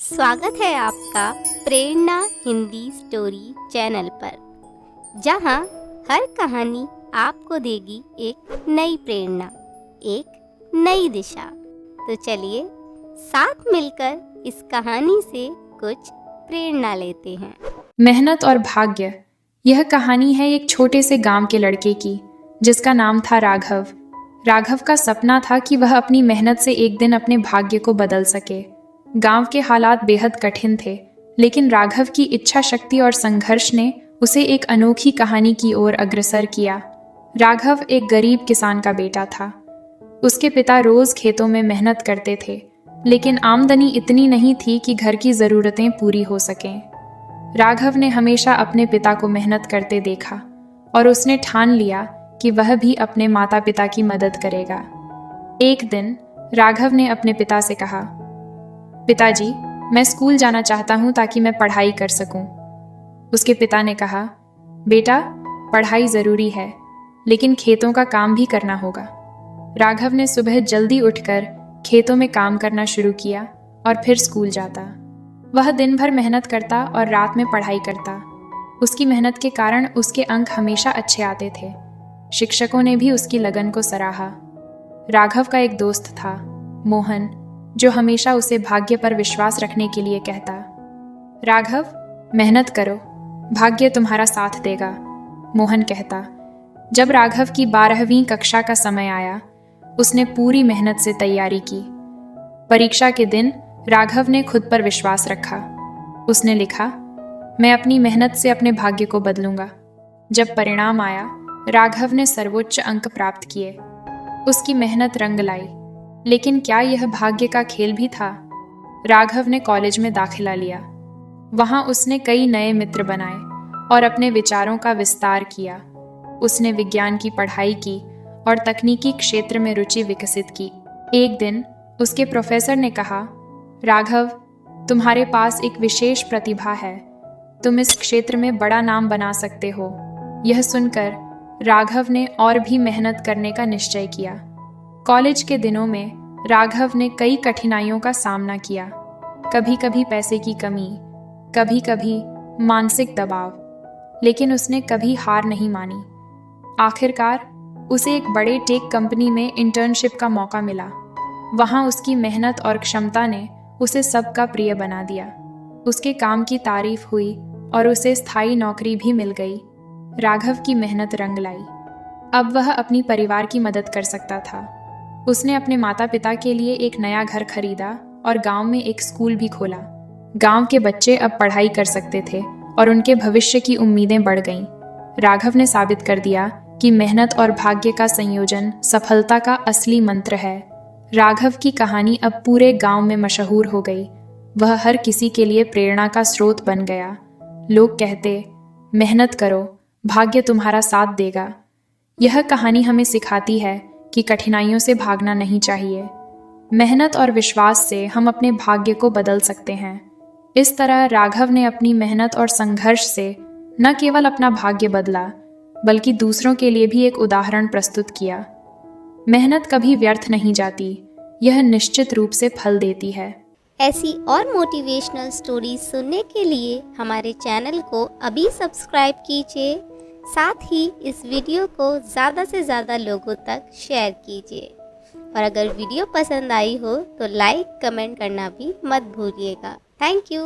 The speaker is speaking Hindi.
स्वागत है आपका प्रेरणा हिंदी स्टोरी चैनल पर, जहां हर कहानी आपको देगी एक नई प्रेरणा, एक नई दिशा। तो चलिए साथ मिलकर इस कहानी से कुछ प्रेरणा लेते हैं। मेहनत और भाग्य। यह कहानी है एक छोटे से गांव के लड़के की, जिसका नाम था राघव। राघव का सपना था कि वह अपनी मेहनत से एक दिन अपने भाग्य को बदल सके। गांव के हालात बेहद कठिन थे, लेकिन राघव की इच्छा शक्ति और संघर्ष ने उसे एक अनोखी कहानी की ओर अग्रसर किया। राघव एक गरीब किसान का बेटा था। उसके पिता रोज खेतों में मेहनत करते थे, लेकिन आमदनी इतनी नहीं थी कि घर की जरूरतें पूरी हो सकें। राघव ने हमेशा अपने पिता को मेहनत करते देखा और उसने ठान लिया कि वह भी अपने माता पिता की मदद करेगा। एक दिन राघव ने अपने पिता से कहा, पिताजी, मैं स्कूल जाना चाहता हूं ताकि मैं पढ़ाई कर सकूं। उसके पिता ने कहा, बेटा, पढ़ाई जरूरी है, लेकिन खेतों का काम भी करना होगा। राघव ने सुबह जल्दी उठकर खेतों में काम करना शुरू किया और फिर स्कूल जाता। वह दिन भर मेहनत करता और रात में पढ़ाई करता। उसकी मेहनत के कारण उसके अंक हमेशा अच्छे आते थे। शिक्षकों ने भी उसकी लगन को सराहा। राघव का एक दोस्त था, मोहन, जो हमेशा उसे भाग्य पर विश्वास रखने के लिए कहता। राघव, मेहनत करो, भाग्य तुम्हारा साथ देगा, मोहन कहता। जब राघव की 12वीं कक्षा का समय आया, उसने पूरी मेहनत से तैयारी की। परीक्षा के दिन राघव ने खुद पर विश्वास रखा। उसने लिखा, मैं अपनी मेहनत से अपने भाग्य को बदलूंगा। जब परिणाम आया, राघव ने सर्वोच्च अंक प्राप्त किए। उसकी मेहनत रंग लाई, लेकिन क्या यह भाग्य का खेल भी था? राघव ने कॉलेज में दाखिला लिया। वहां उसने कई नए मित्र बनाए और अपने विचारों का विस्तार किया। उसने विज्ञान की पढ़ाई की और तकनीकी क्षेत्र में रुचि विकसित की। एक दिन उसके प्रोफेसर ने कहा, राघव, तुम्हारे पास एक विशेष प्रतिभा है, तुम इस क्षेत्र में बड़ा नाम बना सकते हो। यह सुनकर राघव ने और भी मेहनत करने का निश्चय किया। कॉलेज के दिनों में राघव ने कई कठिनाइयों का सामना किया, कभी कभी पैसे की कमी, कभी कभी मानसिक दबाव, लेकिन उसने कभी हार नहीं मानी। आखिरकार उसे एक बड़े टेक कंपनी में इंटर्नशिप का मौका मिला। वहां उसकी मेहनत और क्षमता ने उसे सबका प्रिय बना दिया। उसके काम की तारीफ हुई और उसे स्थायी नौकरी भी मिल गई। राघव की मेहनत रंग लाई। अब वह अपनी परिवार की मदद कर सकता था। उसने अपने माता पिता के लिए एक नया घर खरीदा और गांव में एक स्कूल भी खोला। गांव के बच्चे अब पढ़ाई कर सकते थे और उनके भविष्य की उम्मीदें बढ़ गईं। राघव ने साबित कर दिया कि मेहनत और भाग्य का संयोजन सफलता का असली मंत्र है। राघव की कहानी अब पूरे गांव में मशहूर हो गई। वह हर किसी के लिए प्रेरणा का स्रोत बन गया। लोग कहते, मेहनत करो, भाग्य तुम्हारा साथ देगा। यह कहानी हमें सिखाती है कि कठिनाइयों से भागना नहीं चाहिए। मेहनत और विश्वास से हम अपने भाग्य को बदल सकते हैं। इस तरह राघव ने अपनी मेहनत और संघर्ष से न केवल अपना भाग्य बदला, बल्कि दूसरों के लिए भी एक उदाहरण प्रस्तुत किया। मेहनत कभी व्यर्थ नहीं जाती, यह निश्चित रूप से फल देती है। ऐसी और मोटिवेशनल स्टोरीज सुनने के लिए हमारे चैनल को अभी सब्सक्राइब कीजिए। साथ ही इस वीडियो को ज़्यादा से ज़्यादा लोगों तक शेयर कीजिए। और अगर वीडियो पसंद आई हो तो लाइक कमेंट करना भी मत भूलिएगा। Thank you.